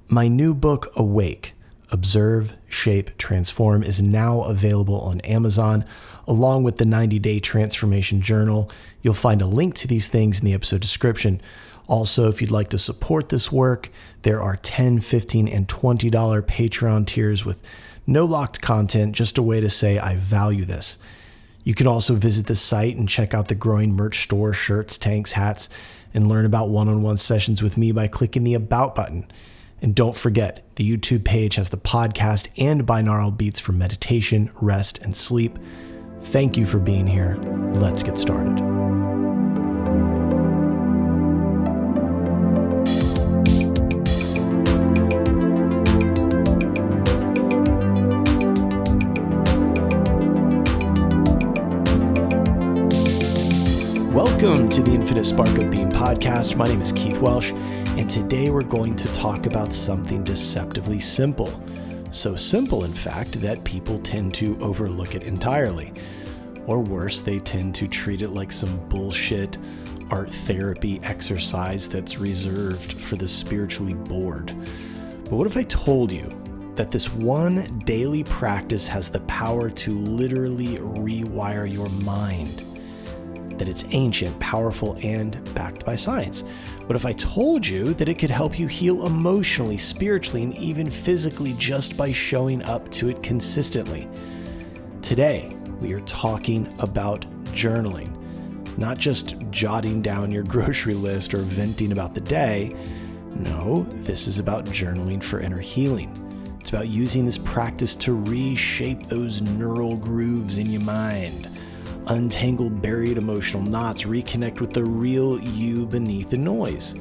My new book, Awake, Observe, Shape, Transform, is now available on Amazon, along with the 90-Day Transformation Journal. You'll find a link to these things in the episode description. Also, if you'd like to support this work, there are $10, $15, and $20 Patreon tiers with no locked content, just a way to say I value this. You can also visit the site and check out the growing merch store, shirts, tanks, hats, and learn about one-on-one sessions with me by clicking the About button. And don't forget, the YouTube page has the podcast and binaural beats for meditation, rest, and sleep. Thank you for being here. Let's get started. Welcome to the Infinite Spark of Being podcast. My name is Keith Welsh, and today we're going to talk about something deceptively simple. So simple, in fact, that people tend to overlook it entirely. Or worse, they tend to treat it like some bullshit art therapy exercise that's reserved for the spiritually bored. But what if I told you that this one daily practice has the power to literally rewire your mind? That it's ancient, powerful, and backed by science? What if I told you that it could help you heal emotionally, spiritually, and even physically just by showing up to it consistently? Today, we are talking about journaling. Not just jotting down your grocery list or venting about the day. No, this is about journaling for inner healing. It's about using this practice to reshape those neural grooves in your mind. Untangle buried emotional knots, reconnect with the real you beneath the noise.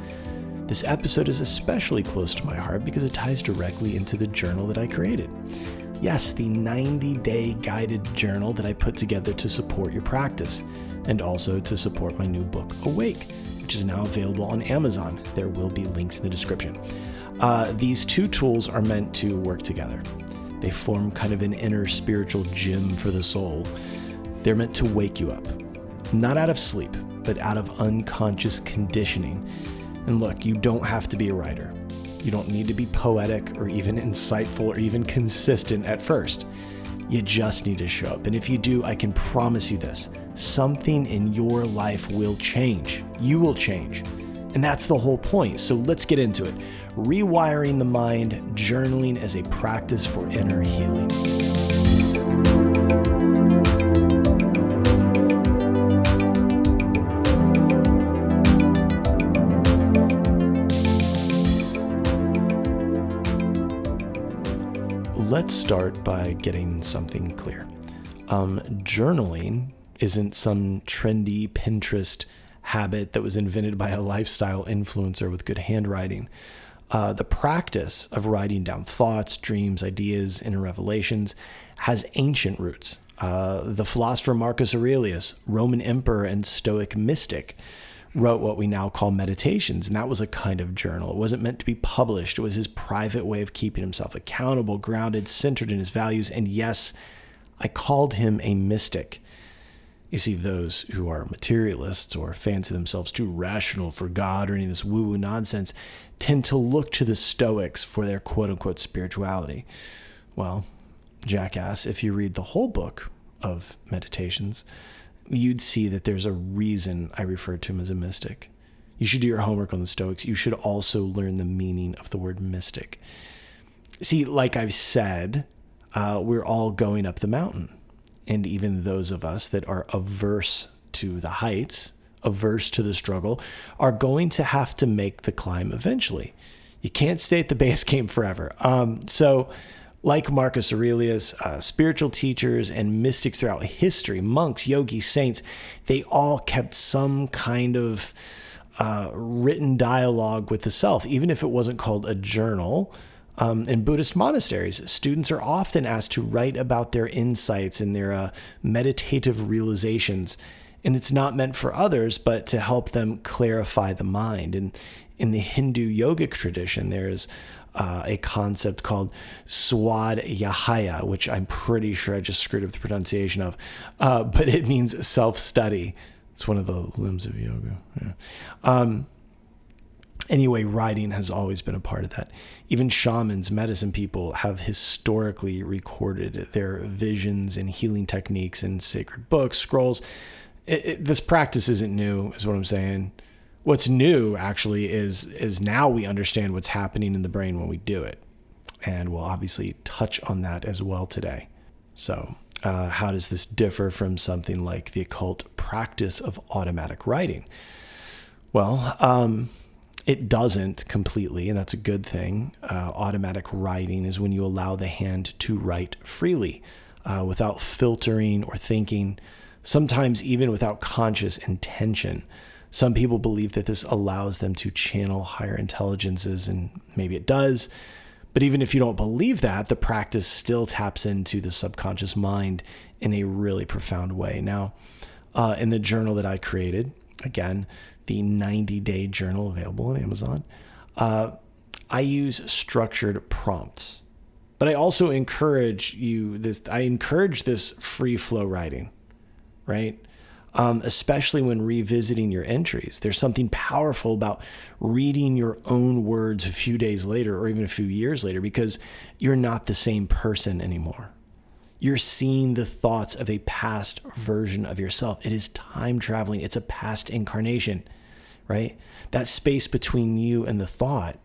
This episode is especially close to my heart because it ties directly into the journal that I created. Yes, the 90-day guided journal that I put together to support your practice, and also to support my new book, Awake, which is now available on Amazon. There will be links in the description. These two tools are meant to work together. They form kind of an inner spiritual gym for the soul. They're meant to wake you up, not out of sleep, but out of unconscious conditioning. And look, you don't have to be a writer. You don't need to be poetic or even insightful or even consistent at first. You just need to show up. And if you do, I can promise you this, something in your life will change. You will change. And that's the whole point. So let's get into it. Rewiring the mind, journaling as a practice for inner healing. Let's start by getting something clear. Journaling isn't some trendy Pinterest habit that was invented by a lifestyle influencer with good handwriting. The practice of writing down thoughts, dreams, ideas, inner revelations has ancient roots. The philosopher Marcus Aurelius, Roman emperor and Stoic mystic, wrote what we now call meditations, and that was a kind of journal. It wasn't meant to be published. It was his private way of keeping himself accountable, grounded, centered in his values, and yes, I called him a mystic. You see, those who are materialists or fancy themselves too rational for God or any of this woo-woo nonsense tend to look to the Stoics for their quote-unquote spirituality. Well, jackass, if you read the whole book of Meditations, you'd see that there's a reason I refer to him as a mystic. You should do your homework on the Stoics. You should also learn the meaning of the word mystic. See, like I've said, we're all going up the mountain. And even those of us that are averse to the heights, averse to the struggle, are going to have to make the climb eventually. You can't stay at the base camp forever. So like Marcus Aurelius, spiritual teachers and mystics throughout history, monks, yogis, saints, they all kept some kind of written dialogue with the self, even if it wasn't called a journal. In Buddhist monasteries, students are often asked to write about their insights and their meditative realizations. And it's not meant for others, but to help them clarify the mind. And in the Hindu yogic tradition, there's a concept called Swadhyaya, which I'm pretty sure I just screwed up the pronunciation of, but it means self-study. It's one of the limbs of yoga. Yeah. Anyway, writing has always been a part of that. Even shamans, medicine people have historically recorded their visions and healing techniques in sacred books, scrolls. This practice isn't new, is what I'm saying. What's new, actually, is now we understand what's happening in the brain when we do it. And we'll obviously touch on that as well today. So, how does this differ from something like the occult practice of automatic writing? Well, it doesn't completely, and that's a good thing. Automatic writing is when you allow the hand to write freely, without filtering or thinking, sometimes even without conscious intention. Some people believe that this allows them to channel higher intelligences, and maybe it does. But even if you don't believe that, the practice still taps into the subconscious mind in a really profound way. Now, in the journal that I created, again, the 90-day journal available on Amazon, I use structured prompts. But I also encourage this free flow writing, right? Especially when revisiting your entries. There's something powerful about reading your own words a few days later or even a few years later, because you're not the same person anymore. You're seeing the thoughts of a past version of yourself. It is time traveling. It's a past incarnation, right? That space between you and the thought,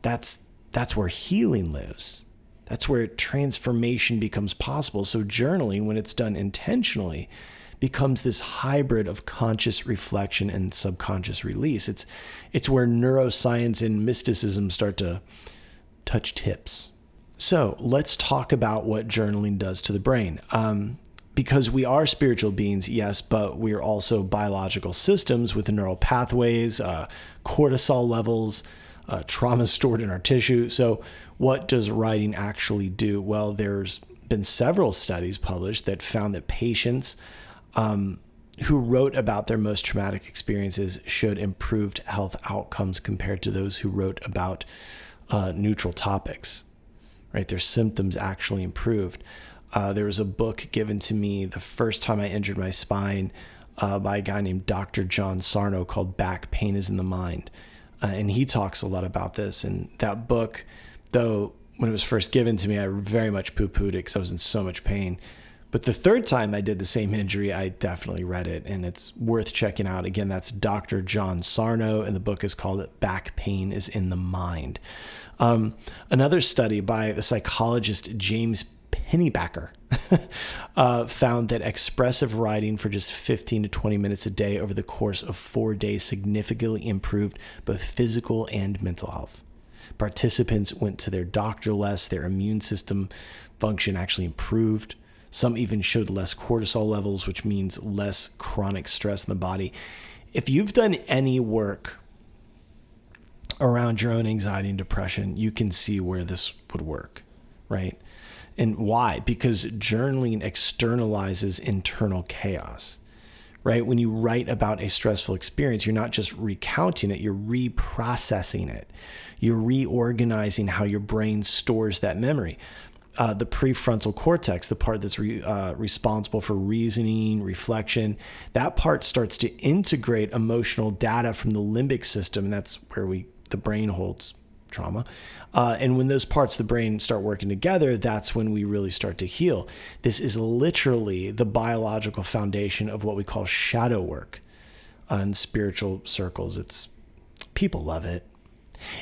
that's where healing lives. That's where transformation becomes possible. So journaling, when it's done intentionally, becomes this hybrid of conscious reflection and subconscious release. It's where neuroscience and mysticism start to touch tips. So let's talk about what journaling does to the brain. Because we are spiritual beings, yes, but we are also biological systems with neural pathways, cortisol levels, trauma stored in our tissue. So what does writing actually do? Well, there's been several studies published that found that patients who wrote about their most traumatic experiences showed improved health outcomes compared to those who wrote about neutral topics, right? Their symptoms actually improved. There was a book given to me the first time I injured my spine by a guy named Dr. John Sarno called Back Pain is in the Mind. And he talks a lot about this. And that book, though, when it was first given to me, I very much poo-pooed it because I was in so much pain. But the third time I did the same injury, I definitely read it, and it's worth checking out. Again, that's Dr. John Sarno, and the book is called Back Pain is in the Mind. Another study by the psychologist James Pennybacker found that expressive writing for just 15 to 20 minutes a day over the course of 4 days significantly improved both physical and mental health. Participants went to their doctor less, their immune system function actually improved. Some even showed less cortisol levels, which means less chronic stress in the body. If you've done any work around your own anxiety and depression, you can see where this would work, right? And why? Because journaling externalizes internal chaos, right? When you write about a stressful experience, you're not just recounting it, you're reprocessing it. You're reorganizing how your brain stores that memory. The prefrontal cortex, the part that's responsible for reasoning, reflection, that part starts to integrate emotional data from the limbic system, and that's where the brain holds trauma. And when those parts of the brain start working together, that's when we really start to heal. This is literally the biological foundation of what we call shadow work in spiritual circles. People love it.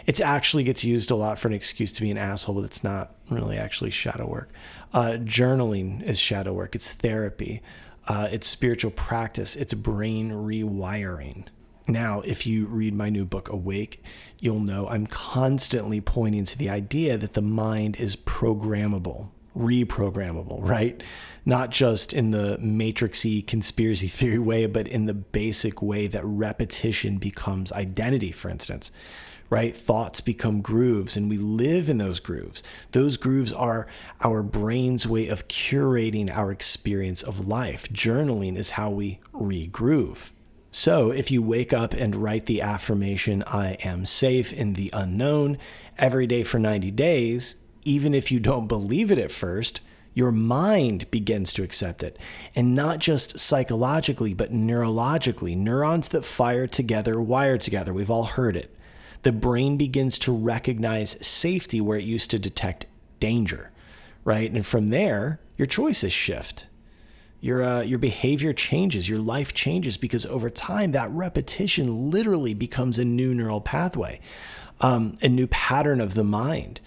It actually gets used a lot for an excuse to be an asshole, but it's not really actually shadow work. Journaling is shadow work. It's therapy. It's spiritual practice. It's brain rewiring. Now, if you read my new book, Awake, you'll know I'm constantly pointing to the idea that the mind is programmable, reprogrammable, right? Not just in the matrixy conspiracy theory way, but in the basic way that repetition becomes identity, for instance. Right? Thoughts become grooves, and we live in those grooves. Those grooves are our brain's way of curating our experience of life. Journaling is how we regroove. So if you wake up and write the affirmation, I am safe in the unknown, every day for 90 days, even if you don't believe it at first, your mind begins to accept it. And not just psychologically, but neurologically. Neurons that fire together, wire together. We've all heard it. The brain begins to recognize safety where it used to detect danger, right? And from there, your choices shift. Your behavior changes, your life changes, because over time, that repetition literally becomes a new neural pathway, a new pattern of the mind.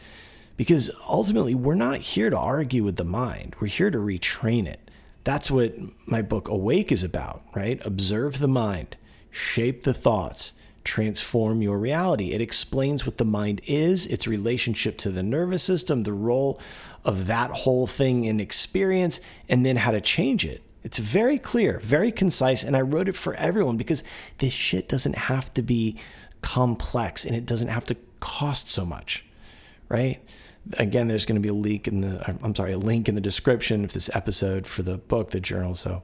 Because ultimately, we're not here to argue with the mind. We're here to retrain it. That's what my book Awake is about, right? Observe the mind, shape the thoughts, transform your reality. It explains what the mind is, its relationship to the nervous system, the role of that whole thing in experience, and then how to change it. It's very clear, very concise, and I wrote it for everyone because this shit doesn't have to be complex and it doesn't have to cost so much, right? Again, there's going to be a link in the description of this episode for the book, the journal, so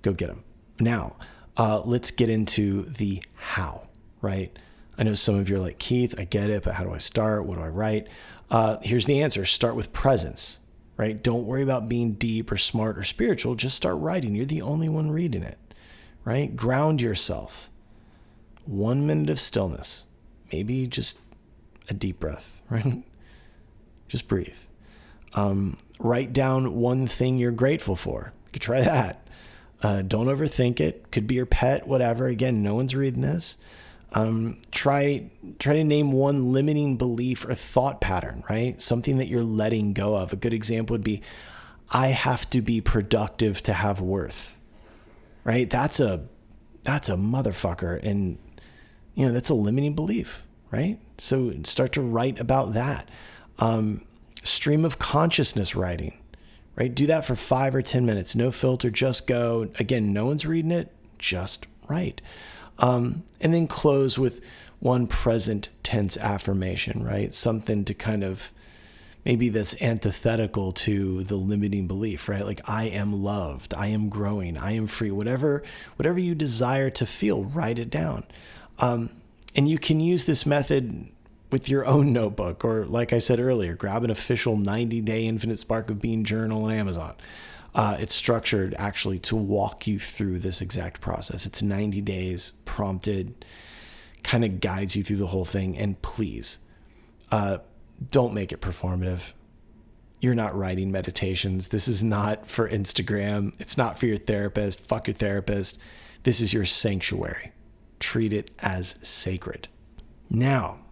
go get them. Now, let's get into the how, right? I know some of you are like, Keith, I get it, but how do I start? What do I write? Here's the answer. Start with presence, right? Don't worry about being deep or smart or spiritual. Just start writing. You're the only one reading it, right? Ground yourself. 1 minute of stillness, maybe just a deep breath, right? Just breathe. Write down one thing you're grateful for. You could try that. Don't overthink it. Could be your pet, whatever. Again, no one's reading this. Try to name one limiting belief or thought pattern, right? Something that you're letting go of. A good example would be, I have to be productive to have worth, right? That's a motherfucker. And, that's a limiting belief, right? So start to write about that. Stream of consciousness writing, right? Do that for 5 or 10 minutes. No filter, just go. Again, no one's reading it, just write. And then close with one present tense affirmation, right? Something to kind of, maybe that's antithetical to the limiting belief, right? Like, I am loved, I am growing, I am free, whatever you desire to feel, write it down. And you can use this method with your own notebook, or like I said earlier, grab an official 90-day Infinite Spark of Being journal on Amazon. It's structured actually to walk you through this exact process. It's 90 days prompted, kind of guides you through the whole thing. And please, don't make it performative. You're not writing meditations. This is not for Instagram. It's not for your therapist. Fuck your therapist. This is your sanctuary. Treat it as sacred. Now,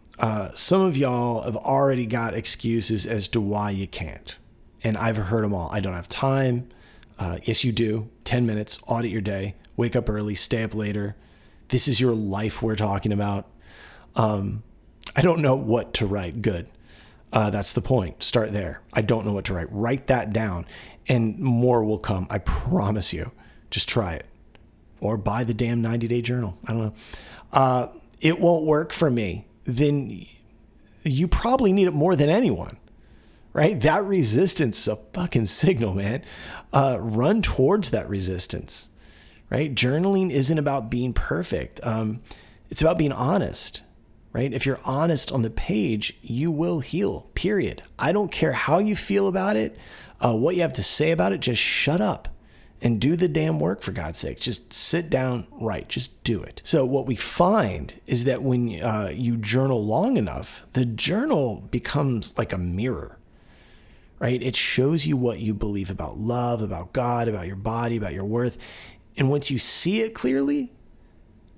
some of y'all have already got excuses as to why you can't. And I've heard them all. I don't have time. Yes, you do. 10 minutes, audit your day, wake up early, stay up later. This is your life we're talking about. I don't know what to write. Good. That's the point. Start there. I don't know what to write. Write that down and more will come. I promise you. Just try it. Or buy the damn 90-day journal. I don't know. It won't work for me. Then you probably need it more than anyone, right? That resistance is a fucking signal, man. Run towards that resistance, right? Journaling isn't about being perfect. It's about being honest, right? If you're honest on the page, you will heal, period. I don't care how you feel about it, what you have to say about it, just shut up. And do the damn work, for God's sake. Just sit down, write, just do it. So what we find is that when you journal long enough, the journal becomes like a mirror, right? It shows you what you believe about love, about God, about your body, about your worth. And once you see it clearly,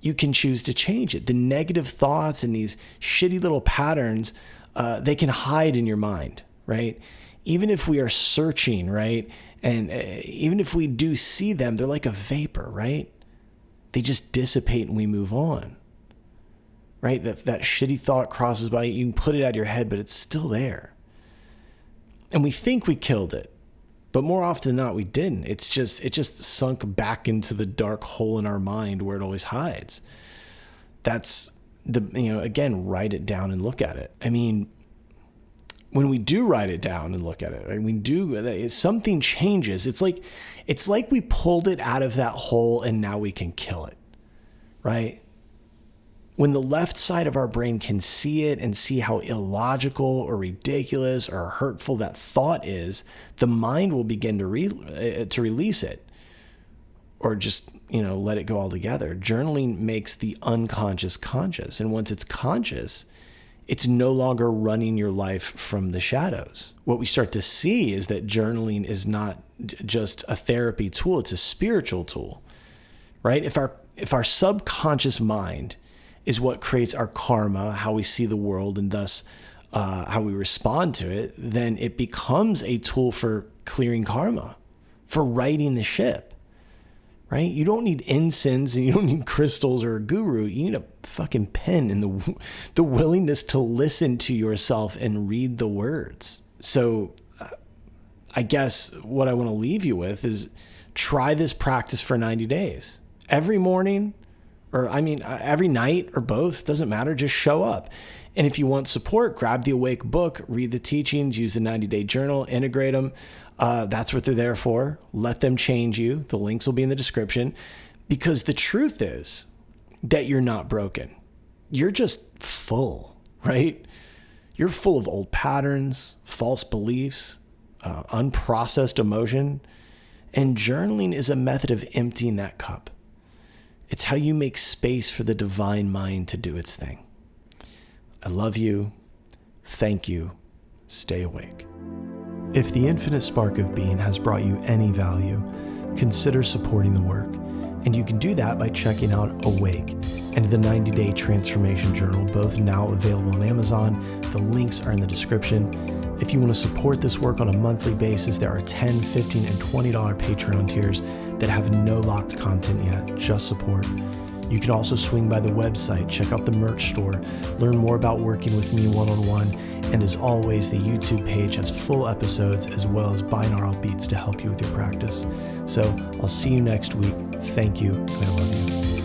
you can choose to change it. The negative thoughts and these shitty little patterns, they can hide in your mind, right? Even if we are searching, right? And even if we do see them, they're like a vapor, right? They just dissipate and we move on, right? That shitty thought crosses by, you can put it out of your head, but it's still there. And we think we killed it, but more often than not, we didn't. It just sunk back into the dark hole in our mind where it always hides. That's again, write it down and look at it. I mean, when we do write it down and look at it, right, something changes. It's like we pulled it out of that hole and now we can kill it, right? When the left side of our brain can see it and see how illogical or ridiculous or hurtful that thought is, the mind will begin to release it, or just let it go altogether. Journaling makes the unconscious conscious, and once it's conscious, It's no longer running your life from the shadows. What we start to see is that journaling is not just a therapy tool, it's a spiritual tool, right? If our subconscious mind is what creates our karma, how we see the world, and thus how we respond to it, then it becomes a tool for clearing karma, for righting the ship, right? You don't need incense and you don't need crystals or a guru. You need a fucking pen and the willingness to listen to yourself and read the words. So I guess what I want to leave you with is try this practice for 90 days. Every morning, every night or both, doesn't matter. Just show up. And if you want support, grab the Awake book, read the teachings, use the 90-day journal, integrate them. That's what they're there for. Let them change you. The links will be in the description, because the truth is that you're not broken. You're just full, right? You're full of old patterns, false beliefs, unprocessed emotion. And journaling is a method of emptying that cup. It's how you make space for the divine mind to do its thing. I love you. Thank you. Stay awake. If the infinite spark of being has brought you any value, consider supporting the work. And you can do that by checking out Awake and the 90-day transformation journal, both now available on Amazon. The links are in the description. If you want to support this work on a monthly basis, there are $10, $15, and $20 Patreon tiers that have no locked content yet, just support. You can also swing by the website, check out the merch store, learn more about working with me one-on-one, and as always, the YouTube page has full episodes as well as binaural beats to help you with your practice. So I'll see you next week. Thank you, and I love you.